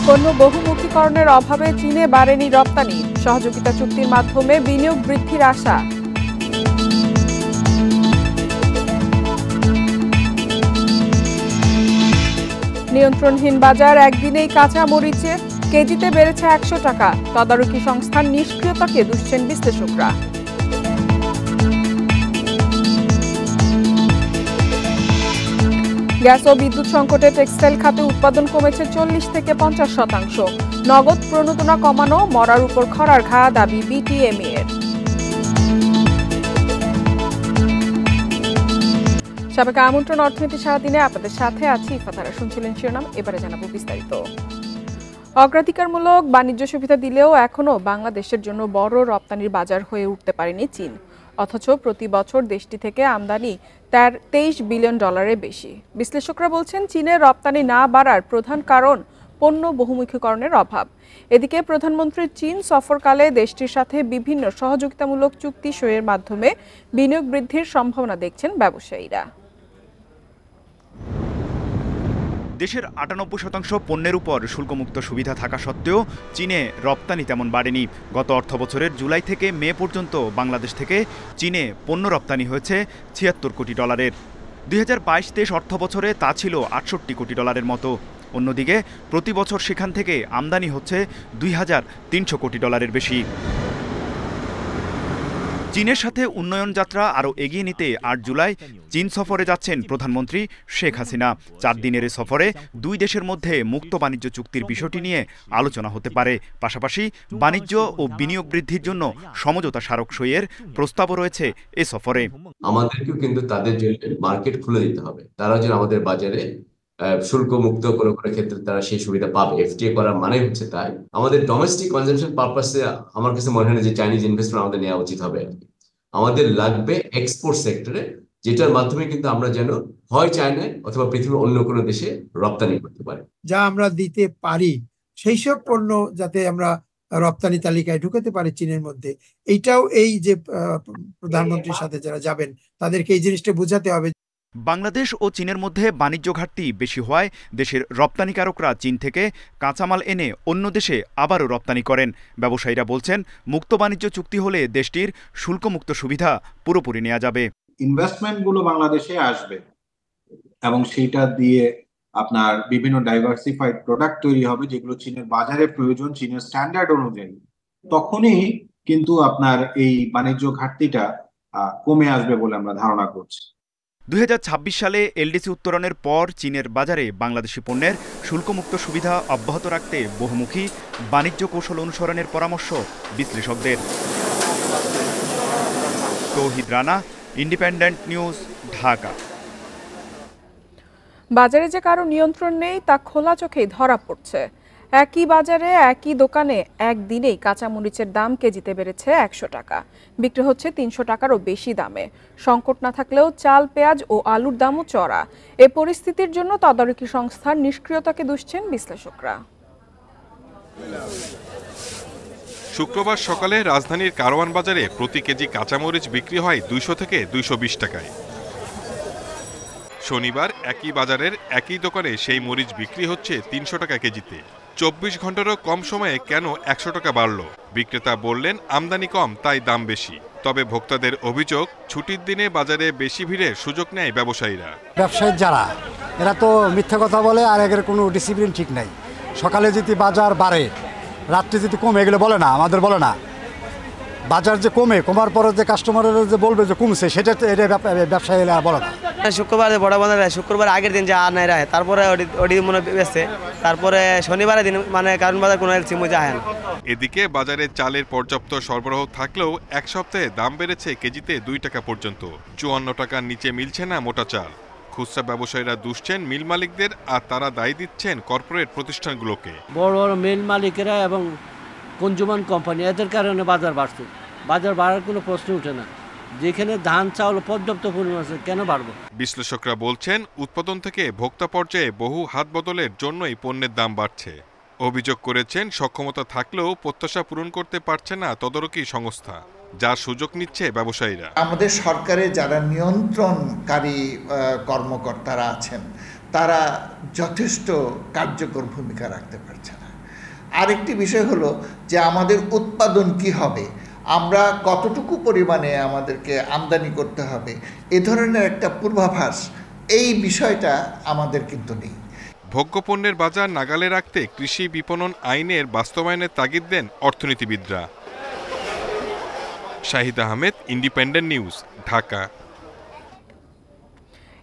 পণ্য বহুমুখীকরণের অভাবে চীনে বাড়েনি রপ্তানি, সহযোগিতা চুক্তির মাধ্যমে বিনিয়োগ বৃদ্ধির আশা। নিয়ন্ত্রণহীন বাজার, একদিনেই কাঁচা মরিচে কেজিতে বেড়েছে 100 টাকা। তদারকি সংস্থার নিষ্ক্রিয়তাকে দুষছেন বিশ্লেষকরা। গ্যাস ও বিদ্যুৎ সংকটে টেক্সটাইল খাতে উৎপাদন কমেছে 40 থেকে 50%। নগদ প্রণোদনা কমানো, মরার উপর খরার ঘা, দাবি বিটিএমই এর। সবাইকে আমন্ত্রণ অর্থনীতি সারাদিনে, আপনাদের সাথে আছি ইফাতারা। শুনছিলেন শিরোনাম, এবারে জানাবো বিস্তারিত। অগ্রাধিকারমূলক বাণিজ্য সুবিধা দিলেও এখনও বাংলাদেশের জন্য বড় রপ্তানির বাজার হয়ে উঠতে পারেনি চীন। অথচ প্রতি বছর দেশটি থেকে আমদানি তার $23 বিলিয়ন বেশি। বিশ্লেষকরা বলছেন, চীনের রপ্তানি না বাড়ার প্রধান কারণ পণ্য বহুমুখীকরণের অভাব। এদিকে প্রধানমন্ত্রীর চীন সফরকালে দেশটির সাথে বিভিন্ন সহযোগিতামূলক চুক্তি সইয়ের মাধ্যমে বিনিয়োগ বৃদ্ধির সম্ভাবনা দেখছেন ব্যবসায়ীরা। দেশের 98% পণ্যের উপর শুল্কমুক্ত সুবিধা থাকা সত্ত্বেও চীনে রপ্তানি তেমন বাড়েনি। গত অর্থবছরের জুলাই থেকে মে পর্যন্ত বাংলাদেশ থেকে চীনে পণ্য রপ্তানি হয়েছে $76 কোটি। 2022-23 অর্থবছরে তা ছিল $68 কোটি মতো। অন্যদিকে প্রতি বছর সেখান থেকে আমদানি হচ্ছে $2300 কোটি বেশি। চীনের সাথে উন্নয়ন যাত্রা আরও এগিয়ে নিতে 8 জুলাই চীন সফরে যাচ্ছেন প্রধানমন্ত্রী শেখ হাসিনা। 4 দিনের এ সফরে দুই দেশের মধ্যে মুক্ত বাণিজ্য চুক্তির বিষয়টি নিয়ে আলোচনা হতে পারে। পাশাপাশি বাণিজ্য ও বিনিয়োগ বৃদ্ধির জন্য সমঝোতা স্মারক সইয়ের প্রস্তাবও রয়েছে এ সফরে। আমাদেরকেও কিন্তু তাদের জন্য মার্কেট খুলে দিতে হবে, তারা যেন আমাদের বাজারে শুল্ক মুক্ত কোনো কোনো ক্ষেত্রে তারা সেই সুবিধা পাবে। এফটিএ করার মানে হচ্ছে তাই আমাদের ডোমেস্টিক কনজাম্পশন পারপাসে আমার কাছে মনে হয় না যে চাইনিজ ইনভেস্টমেন্ট আমাদের নেওয়া উচিত হবে। আমাদের লাগবে এক্সপোর্ট সেক্টরে, যেটার মাধ্যমে কিন্তু আমরা যেন হয় চায়নায় অথবা পৃথিবীর অন্য কোনো দেশে রপ্তানি করতে পারি। যা আমরা দিতে পারি সেই সব পণ্য যাতে আমরা রপ্তানি তালিকায় ঢুকাতে পারি চীনের মধ্যে, এইটাও এই যে প্রধানমন্ত্রীর সাথে যারা যাবেন তাদেরকে এই জিনিসটা বোঝাতে হবে। বাংলাদেশ ও চীনের মধ্যে বাণিজ্য ঘাটতি বেশি হওয়ায় দেশের রপ্তানিকারকরা চীন থেকে কাঁচামাল এনে অন্য দেশে আবারও রপ্তানি করেন। ব্যবসায়ীরা বলছেন, মুক্ত বাণিজ্য চুক্তি হলে দেশটির শুল্কমুক্ত সুবিধা পুরোপুরি নেওয়া যাবে। ইনভেস্টমেন্টগুলো বাংলাদেশে আসবে এবং সেইটা দিয়ে আপনার বিভিন্ন ডাইভার্সিফাইড প্রোডাক্ট তৈরি হবে যেগুলো চীনের বাজারে প্রয়োজন, চীনের স্ট্যান্ডার্ড অনুযায়ী। তখনই কিন্তু আপনার এই বাণিজ্য ঘাটতিটা কমে আসবে বলে আমরা ধারণা করছি। 2026 সালে এলডিসি উত্তরণের পর চীনের বাজারে বাংলাদেশি পণ্যের শুল্কমুক্ত সুবিধা অব্যাহত রাখতে বহুমুখী বাণিজ্য কৌশল অনুসরণের পরামর্শ বিশ্লেষকদের। তৌহিদ রানা, ইন্ডিপেন্ডেন্ট নিউজ, ঢাকা। বাজারে যে কারো নিয়ন্ত্রণ নেই তা খোলা চোখেই ধরা পড়ছে। একই বাজারে একই দোকানে একদিনেই কাঁচামরিচের দাম কেজিতে বেড়েছে 100 টাকা, বিক্রি হচ্ছে 300 টাকারও বেশি দামে। সংকট না থাকলেও চাল, পেঁয়াজ ও আলুর দামও চড়া। এ পরিস্থিতির জন্য তদারকি সংস্থার নিষ্ক্রিয়তাকে দুষছেন বিশ্লেষকরা। শুক্রবার সকালে রাজধানীর কারওয়ান বাজারে প্রতি কেজি কাঁচামরিচ বিক্রি হয় 200 থেকে 220 টাকায়। শনিবার একই বাজারের একই দোকানে সেই মরিচ বিক্রি হচ্ছে 300 টাকা কেজিতে। 24 ঘন্টারও কম সময়ে কেন 100 টাকা বাড়ল? বিক্রেতা বললেন, আমদানি কম তাই দাম বেশি। তবে ভোক্তাদের অভিযোগ, ছুটির দিনে বাজারে বেশি ভিড়ের সুযোগ নেয় ব্যবসায়ীরা। ব্যবসায়ী যারা, এরা তো মিথ্যা কথা বলে, আর এর কোনো ডিসিপ্লিন ঠিক নাই। সকালে যদি বাজার বাড়ে, রাত্রে যদি কমে, এগুলো বলে না, আমাদের বলে না। বাজার যে কমার পরে যে কাস্টমারের যে বলবে যে কমছে, সেটা তো এটা ব্যবসায়ীরা বলে না। শুক্রবারে বড় বাজারে শুক্রবার আগের দিন যে আর নাই রায়, তারপরে ওটি মনে বেচছে, তারপরে শনিবারের দিন মানে কারণ বাজার কোনো সিমু যায় না। এদিকে বাজারে চালের পর্যাপ্ত সরবরাহ থাকলেও এক সপ্তাহে দাম বেড়েছে কেজিতে 2 টাকা পর্যন্ত। 54 টাকার নিচে মিলছে না মোটা চাল। খুচরা ব্যবসায়ীরা দুষছেন মিল মালিকদের, আর তারা দায়ী দিচ্ছেন কর্পোরেট প্রতিষ্ঠানগুলোকে। বড় বড় মিল মালিকেরা এবং কনজিউমার কোম্পানি, এদের কারণে বাজার বাড়ছে। বাজার বাড়ার কোনো প্রশ্ন ওঠে না। যেখানে ধান চাউল পর্যাপ্ত পরিমাণ আছে, কেন বাড়বে? বিশ্লেষকরা বলছেন, উৎপাদন থেকে ভোক্তা পর্যায়ে বহু হাত বদলের জন্যই পণ্যের দাম বাড়ছে। অভিযোগ করেছেন, সক্ষমতা থাকলেও প্রত্যাশা পূরণ করতে পারছে না তদারকি সংস্থা, যার সুযোগ নিচ্ছে ব্যবসায়ীরা। আমাদের সরকারের যারা নিয়ন্ত্রণকারী কর্মকর্তারা আছেন, তারা যথেষ্ট কার্যকর ভূমিকা রাখতে পারছে না। আরেকটি বিষয় হলো যে আমাদের উৎপাদন কি হবে, আমরা কতটুকু পরিমাণে আমাদেরকে আমদানি করতে হবে, এ ধরনের একটা পূর্বাভাস এই বিষয়টা আমাদের কিন্তু নেই। ভোগ্যপণ্যের বাজার নাগালে রাখতে কৃষি বিপণন আইনের বাস্তবায়নের তাগিদ দেন অর্থনীতিবিদরা। Shahid Ahmed, Independent News, Dhaka.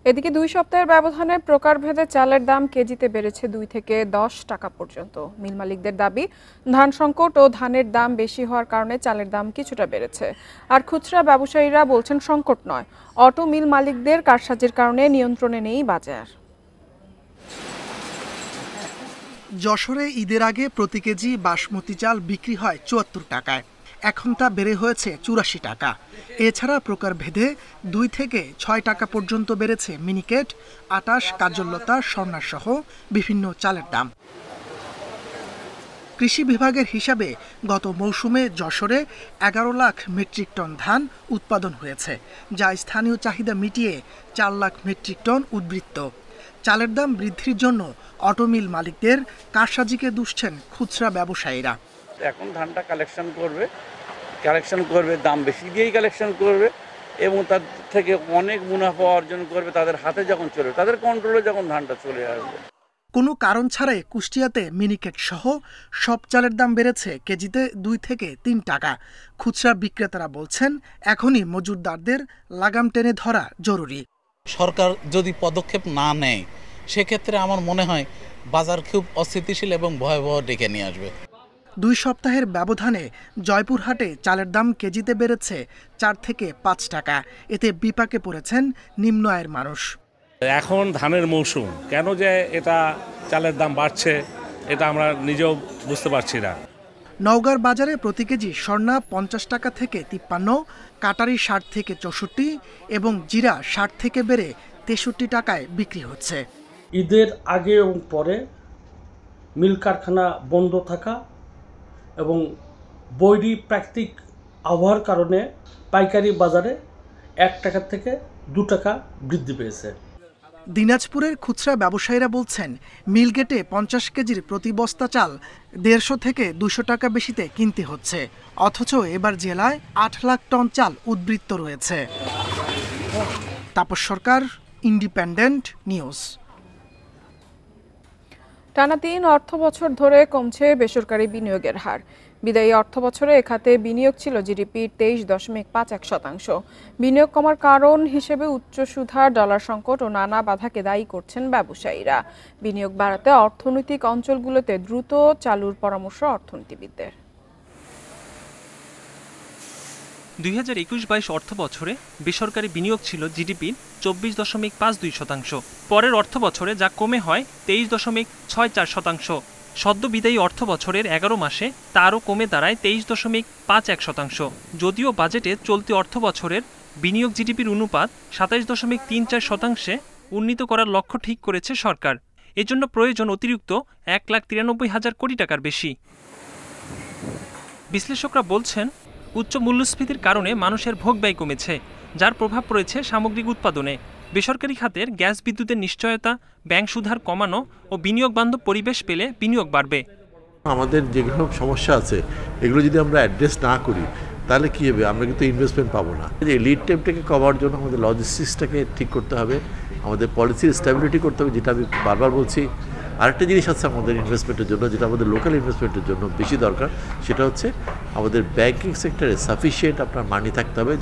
এদিকে 2 সপ্তাহের ব্যবধানে প্রকারভেদে চালের দাম কেজিতে বেড়েছে 2 থেকে 10 টাকা পর্যন্ত। মিল মালিকদের দাবি, ধান সংকট ও ধানের দাম বেশি হওয়ার কারণে চালের দাম কিছুটা বেড়েছে। আর খুচরা ব্যবসায়ীরা বলছেন সংকট নয়, অটো মিল মালিকদের কারসাজির কারণে নিয়ন্ত্রণে নেই বাজার। যশোরে ঈদের আগে প্রতি কেজি বাসমতি চাল বিক্রি হয় 74 টাকায়, এখন তা বেড়ে হয়েছে 84 টাকা। এছাড়া প্রকারভেদে 2 থেকে 6 টাকা পর্যন্ত বেড়েছে মিনিকেট, 28, কাজললতা, স্বর্ণার সহ বিভিন্ন চালের দাম। কৃষি বিভাগের হিসাবে গত মৌসুমে যশোরে 11 লাখ মেট্রিক টন ধান উৎপাদন হয়েছে, যা স্থানীয় চাহিদা মিটিয়ে 4 লাখ মেট্রিক টন উদ্বৃত্ত। চালের দাম বৃদ্ধির জন্য অটোমিল মালিকদের কারসাজিকে দুষছেন খুচরা ব্যবসায়ীরা। এখন ধানটা কালেকশন করবে দাম বেশি দিয়েই কালেকশন করবে এবং তার থেকে অনেক মুনাফা অর্জন করবে তাদের হাতে যখন চলে, তাদের কন্ট্রোলে যখন ধানটা চলে আসবে। কোনো কারণ ছাড়াই কুষ্টিয়াতে মিনিকেট সহ সব চালের দাম বেড়েছে কেজিতে 2 থেকে 3 টাকা। খুচরা বিক্রেতারা বলছেন এখনই মজুতদারদের লাগাম টেনে ধরা জরুরি। সরকার যদি পদক্ষেপ না নেয় সেক্ষেত্রে আমার মনে হয় বাজার খুব অস্থিতিশীল এবং ভয়াবহ ডেকে নিয়ে আসবে। 2 সপ্তাহের ব্যবধানে জয়পুরহাটে চালের দাম কেজিতে বেড়েছে 4 থেকে 5 টাকা। এতে বিপাকে পড়েছেন নিম্ন আয়ের মানুষ। এখন ধানের মৌসুম, কেন যে এটা চালের দাম বাড়ছে এটা আমরা নিজেও বুঝতে পারছি না। নওগাঁর বাজারে প্রতি কেজি স্বর্ণা 50 টাকা থেকে 53, কাটারি 60 থেকে 64 এবং জিরা 60 থেকে বেড়ে 63 টাকায় বিক্রি হচ্ছে। ঈদের আগে এবং পরে মিল কারখানা বন্ধ থাকা এবং বৈরী প্রাকৃতিক আবহাওয়ার কারণে পাইকারি বাজারে 1 টাকা থেকে 2 টাকা বৃদ্ধি পেয়েছে। দিনাজপুরের খুচরা ব্যবসায়ীরা বলছেন মিলগেটে 50 কেজির প্রতি বস্তা চাল 150 থেকে 200 টাকা বেশিতে কিনতে হচ্ছে, অথচ এবার জেলায় 8 লাখ টন চাল উদ্বৃত্ত রয়েছে। তাপস সরকার, ইন্ডিপেন্ডেন্ট নিউজ। টানা 3 অর্থ বছর ধরে কমছে বেসরকারি বিনিয়োগের হার। বিদায়ী অর্থ বছরে এ খাতে বিনিয়োগ ছিল জিডিপির 23.51%। বিনিয়োগ কমার কারণ হিসেবে উচ্চ সুদহার, ডলার সংকট ও নানা বাধাকে দায়ী করছেন ব্যবসায়ীরা। বিনিয়োগ বাড়াতে অর্থনৈতিক অঞ্চলগুলোতে দ্রুত চালুর পরামর্শ অর্থনীতিবিদদের। 2021-22 অর্থ বছরে বেসরকারি বিনিয়োগ ছিল জিডিপির 24.52%। পরের অর্থ বছরে যা কমে হয় 23.64%। সদ্য বিদায়ী অর্থ বছরের 11 মাসে তা আরও কমে দাঁড়ায় 23.51%। যদিও বাজেটে চলতি অর্থ বছরের বিনিয়োগ জিডিপির অনুপাত 27.34%-এ উন্নীত করার লক্ষ্য ঠিক করেছে সরকার। এজন্য প্রয়োজন অতিরিক্ত 1,93,000 কোটি টাকার বেশি। বিশ্লেষকরা বলছেন উচ্চ মূল্যস্ফীতির কারণে মানুষের ভোগব্যয় কমেছে, যার প্রভাব পড়েছে সামগ্রিক উৎপাদনে। বেসরকারি খাতের গ্যাস বিদ্যুতের নিশ্চয়তা, ব্যাংক সুদহার কমানো ও বিনিয়োগ বান্ধব পরিবেশ পেলে বিনিয়োগ বাড়বে। আমাদের যেগুলো সমস্যা আছে এগুলো যদি আমরা অ্যাড্রেস না করি তাহলে কী হবে, আমরা কিন্তু ইনভেস্টমেন্ট পাবো না। এই লিড টাইমটাকে কভার জন্য আমাদের লজিস্টিক্সটাকে ঠিক করতে হবে, আমাদের পলিসির স্ট্যাবিলিটি করতে হবে, যেটা আমি বারবার বলছি। আরেকটা জিনিস আছে আমাদের ইনভেস্টমেন্টের জন্য, যেটা আমাদের লোকাল ইনভেস্টমেন্টের জন্য বেশি দরকার, সেটা হচ্ছে আমাদের ব্যাংকিং সেক্টরে সাফিসিয়েন্ট আপনার মানি থাকতে হবে।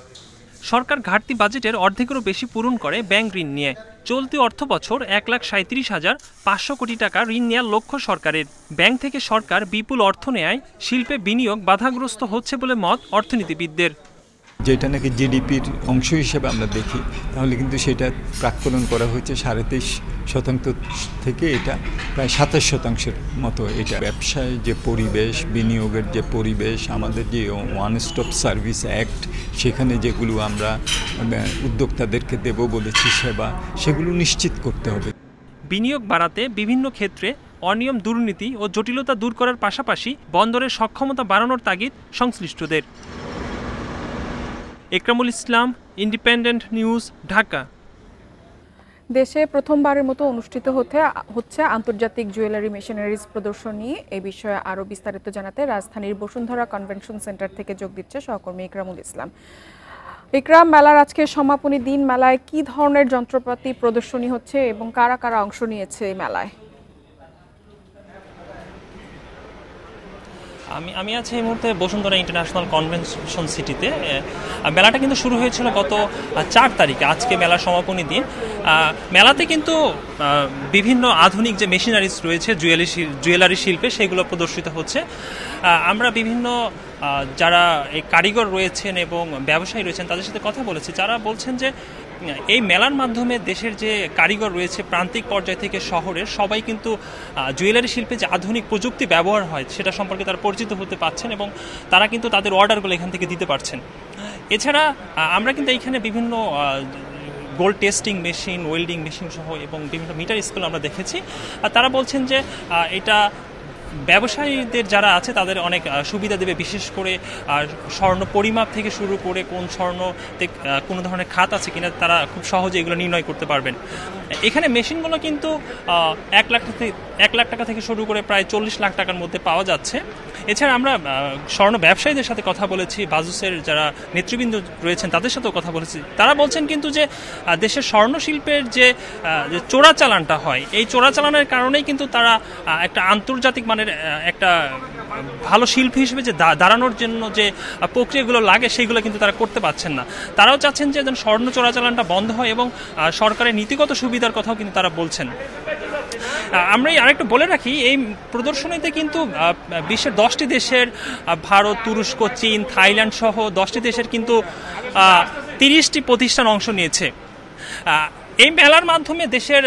সরকার ঘাটতি বাজেটের অর্ধেকেরও বেশি পূরণ করে ব্যাংক ঋণ নিয়ে। চলতি অর্থ বছর 1,37,500 কোটি টাকা ঋণ নেওয়ার লক্ষ্য সরকারের। ব্যাংক থেকে সরকার বিপুল অর্থ নেয় শিল্পে বিনিয়োগ বাধাগ্রস্ত হচ্ছে বলে মত অর্থনীতিবিদদের। যেটা নাকি জিডিপির অংশ হিসেবে আমরা দেখি, তাহলে কিন্তু সেটা প্রাক্কলন করা হয়েছে 33.5% থেকে এটা প্রায় 27% মতো। এটা ব্যবসায় যে পরিবেশ, বিনিয়োগের যে পরিবেশ, আমাদের যে ওয়ান স্টপ সার্ভিস অ্যাক্ট, সেখানে যেগুলো আমরা উদ্যোক্তাদেরকে দেব বলেছি সেবা, সেগুলো নিশ্চিত করতে হবে। বিনিয়োগ বাড়াতে বিভিন্ন ক্ষেত্রে অনিয়ম, দুর্নীতি ও জটিলতা দূর করার পাশাপাশি বন্দরের সক্ষমতা বাড়ানোর তাগিদ সংশ্লিষ্টদের। একরামুল ইসলাম, ইন্ডিপেন্ডেন্ট নিউজ, ঢাকা। দেশে প্রথমবারের মতো অনুষ্ঠিত হচ্ছে আন্তর্জাতিক জুয়েলারি মেশিনারিজ প্রদর্শনী। এই বিষয়ে আরো বিস্তারিত জানাতে রাজধানীর বসুন্ধরা কনভেনশন সেন্টার থেকে যোগ দিচ্ছে সহকর্মী ইকরামুল ইসলাম। ইকরাম, মেলার আজকে সমাপনী দিন, মেলায় কি ধরনের যন্ত্রপাতি প্রদর্শনী হচ্ছে এবং কারা কারা অংশ নিয়েছে এই মেলায়? আমি আছি এই মুহূর্তে বসুন্ধরা ইন্টারন্যাশনাল কনভেনশন সিটিতে। মেলাটা কিন্তু শুরু হয়েছিল গত 4 তারিখে, আজকে মেলার সমাপনী দিন। মেলাতে কিন্তু বিভিন্ন আধুনিক যে মেশিনারিজ রয়েছে জুয়েলারি শিল্পে, সেগুলো প্রদর্শিত হচ্ছে। আমরা বিভিন্ন যারা এই কারিগর রয়েছেন এবং ব্যবসায়ী রয়েছেন তাদের সাথে কথা বলেছি, যারা বলছেন যে এই মেলার মাধ্যমে দেশের যে কারিগর রয়েছে প্রান্তিক পর্যায় থেকে শহরের সবাই কিন্তু জুয়েলারি শিল্পে যে আধুনিক প্রযুক্তি ব্যবহার হয় সেটা সম্পর্কে তারা পরিচিত হতে পারছেন এবং তারা কিন্তু তাদের অর্ডারগুলো এখান থেকে দিতে পারছেন। এছাড়া আমরা কিন্তু এইখানে বিভিন্ন gold testing machine, welding machine সহ এবং বিভিন্ন মিটার স্কুল আমরা দেখেছি। আর তারা বলছেন যে এটা ব্যবসায়ীদের যারা আছে তাদের অনেক সুবিধা দেবে, বিশেষ করে স্বর্ণ পরিমাপ থেকে শুরু করে কোন স্বর্ণতে কোনো ধরনের খাত আছে কিনা তারা খুব সহজে এগুলো নির্ণয় করতে পারবেন। এখানে মেশিনগুলো কিন্তু 1 লাখ টাকা থেকে শুরু করে প্রায় 40 লাখ টাকার মধ্যে পাওয়া যাচ্ছে। এছাড়া আমরা স্বর্ণ ব্যবসায়ীদের সাথে কথা বলেছি, বাজুসের যারা নেতৃবৃন্দ রয়েছেন তাদের সাথেও কথা বলেছি। তারা বলছেন কিন্তু যে দেশের স্বর্ণ শিল্পের যে চোরাচালানটা হয়, এই চোরাচালানের কারণেই কিন্তু তারা একটা আন্তর্জাতিক মানের একটা ভালো শিল্পী হিসেবে যে দাঁড়ানোর জন্য যে প্রক্রিয়াগুলো লাগে সেগুলো কিন্তু তারা করতে পারছেন না। তারাও চাচ্ছেন যে স্বর্ণ চোরাচালানটা বন্ধ হয় এবং সরকারের নীতিগত সুবিধার কথাও কিন্তু তারা বলছেন। আমরা আরেকটু বলে রাখি, এই প্রদর্শনীতে কিন্তু বিশ্বের 10টি দেশের, ভারত, তুরস্ক, চীন, থাইল্যান্ড সহ 10টি দেশের কিন্তু 30টি প্রতিষ্ঠান অংশ নিয়েছে। এই মেলার মাধ্যমে দেশের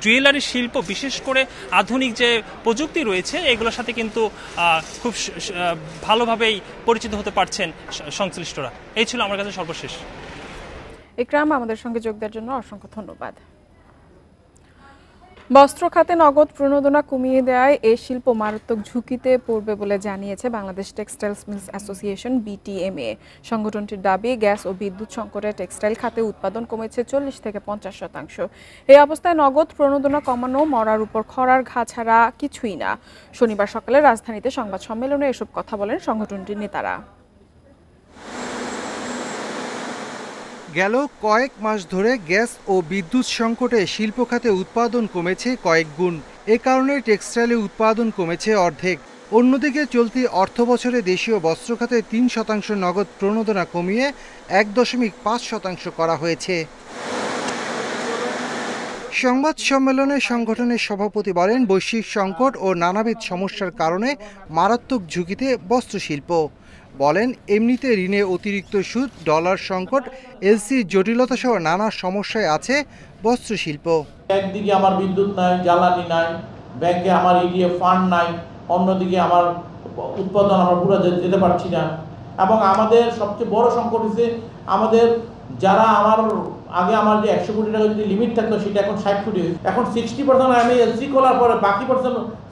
জুয়েলারি শিল্প, বিশেষ করে আধুনিক যে প্রযুক্তি রয়েছে এগুলোর সাথে কিন্তু খুব ভালোভাবেই পরিচিত হতে পারছেন সংশ্লিষ্টরা। এই ছিল আমার কাছে সর্বশেষ। ইকরাম, আমাদের সঙ্গে যোগ দেওয়ার জন্য অসংখ্য ধন্যবাদ। বস্ত্র খাতে নগদ প্রণোদনা কমিয়ে দেওয়ায় এই শিল্প মারাত্মক ঝুঁকিতে পড়বে বলে জানিয়েছে Bangladesh textiles mills association BTMA। সংগঠনটির দাবি, গ্যাস ও বিদ্যুৎ সংকটে টেক্সটাইল খাতে উৎপাদন কমেছে 40 থেকে 50%। এই অবস্থায় নগদ প্রণোদনা কমানো মরার উপর খড়ার ঘা ছাড়া কিছুই না। শনিবার সকালে রাজধানীতে সংবাদ সম্মেলনে এসব কথা বলেন সংগঠনটির নেতারা। গেল কয়েক মাস ধরে গ্যাস ও বিদ্যুৎ সংকটে শিল্প খাতে উৎপাদন কমেছে কয়েক গুণ। এ কারণে টেক্সটাইলে উৎপাদন কমেছে অর্ধেক। অন্যদিকে চলতি অর্থবছরে দেশীয় বস্ত্র খাতে 3% নগদ প্রণোদনা কমিয়ে 1.5% করা হয়েছে। সংবাদ সম্মেলনে সংগঠনের সভাপতি বলেন, বৈশ্বিক সংকট ও নানাবিধ সমস্যার কারণে মারাত্মক ঝুঁকিতে বস্ত্রশিল্প। বলেন, এমনিতে ঋণে অতিরিক্ত সুদ, ডলার সংকট, এলসি জটিলতা সহ নানা সমস্যায় আছে বস্ত্রশিল্প। একদিকে আমার বিদ্যুৎ নাই, জ্বালানি নাই, ব্যাংকে আমার ইডিএফ ফান্ড নাই, অন্যদিকে আমার উৎপাদন আমরা পুরো যেতে পারছি না। এবং আমাদের সবচেয়ে বড় সংকট হচ্ছে আমাদের যারা আগে আমার যে 100 কোটি টাকা যদি লিমিট থাকতো সেটা এখন 60 কোটি, এখন 60% আমি এলসি খোলার পরে বাকি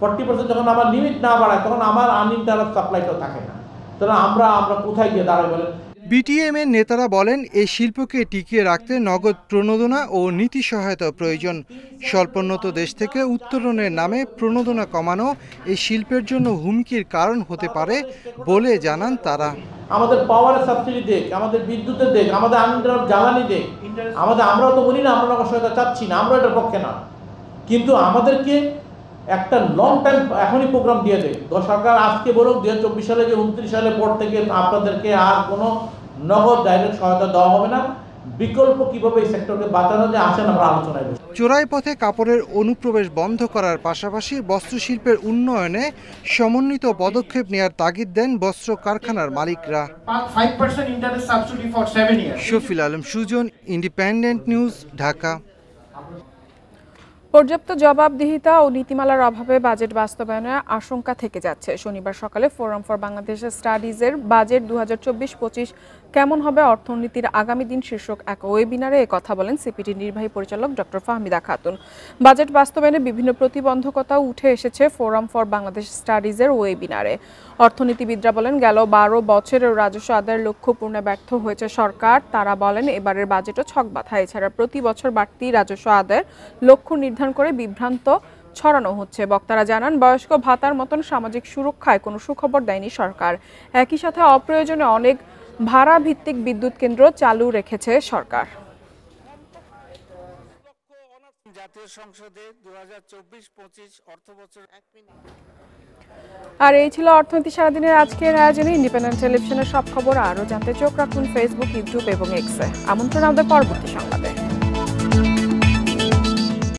40% যখন আমার লিমিট না বাড়ায় তখন আমার আনইন্টারাপ্ট সাপ্লাইটাও থাকে না। তাহলে আমরা কোথায় গিয়ে দাঁড়াই বলেন? BTMA নেতারা বলেন, এই শিল্পকে টিকিয়ে রাখতে নগদ প্রণোদনা ও নীতি সহায়তা প্রয়োজন। স্বল্পোন্নত দেশ থেকে উত্তরণের নামে প্রণোদনা কমানো এই শিল্পের জন্য হুমকির কারণ হতে পারে বলে জানান তারা। আমাদের পাওয়ারের সাবসিডি দেখ, আমাদের বিদ্যুতের দেখ, আমাদের আনইন্টারাপ্ট জ্বালানি দেখ, আমরাও তো বলি না আমরা নগদ সহায়তা চাচ্ছি না, আমরা এটার পক্ষে না, কিন্তু আমাদেরকে একটা লং টাইম এখনই প্রোগ্রাম দিয়ে দেয় সরকার। আজকে বলুক 2024 সালে যে 29 সালের পর থেকে আপনাদেরকে আর কোনো নগদ ডাইরেক্ট সহায়তা দেওয়া হবে না, বিকল্প কিভাবে এই সেক্টরকে বাঁচানো যায় আসেন আমরা আলোচনায় বসি। চোরাই পথে কাপড়ের অনুপ্রবেশ বন্ধ করার পাশাপাশি বস্ত্রশিল্পের উন্নয়নে সমন্বিত পদক্ষেপ নেওয়ার তাগিদ দেন বস্ত্র কারখানার মালিকরা। 5% interest subsidy for 7 years। Shafil Alam Sujon, Independent News, Dhaka. পর্যাপ্ত জবাবদিহিতা ও নীতিমালার অভাবে বাজেট বাস্তবায়নে আশঙ্কা থেকে যাচ্ছে। শনিবার সকালে ফোরাম ফর বাংলাদেশ স্টাডিজের বাজেট 2024-25 কেমন হবে অর্থনীতির আগামী দিন শীর্ষক এক ওয়েবিনারে কথা বলেন সিপিডি নির্বাহী পরিচালক ডক্টর ফাহমিদা খাতুন। বাজেট বাস্তবায়নে বিভিন্ন প্রতিবন্ধকতা উঠে এসেছে ফোরাম ফর বাংলাদেশ স্টাডিজের ওয়েবিনারে। অর্থনীতিবিদরা বলেন, গেল 12 বছরের রাজস্ব আদায়ের লক্ষ্য পূরণে ব্যর্থ হয়েছে সরকার। তারা বলেন, এবারের বাজেটও ছকবাঁধা। এছাড়া প্রতি বছর বাড়তি রাজস্ব আদায়ের লক্ষ্য নির্ধারণ করে বিভ্রান্ত ছড়ানো হচ্ছে। বক্তারা জানান, বয়স্ক ভাতার মতন সামাজিক সুরক্ষায় কোনো সুখবর দেয়নি সরকার। একই সাথে অপ্রয়োজনে অনেক ভাড়া ভিত্তিক বিদ্যুৎ কেন্দ্র চালু রেখেছে সরকার। জাতীয় সংসদে 2024-25 অর্থবছর। আর এই ছিল অর্থনীতি সারাদিনের আজকের আয়োজনে। ইন্ডিপেন্ডেন্ট টেলিভিশনের সব খবর আরও জানতে চোখ রাখুন ফেসবুক, ইউটিউব এবং এক্সে। আমন্ত্রণ আমাদের পরবর্তী সংবাদ।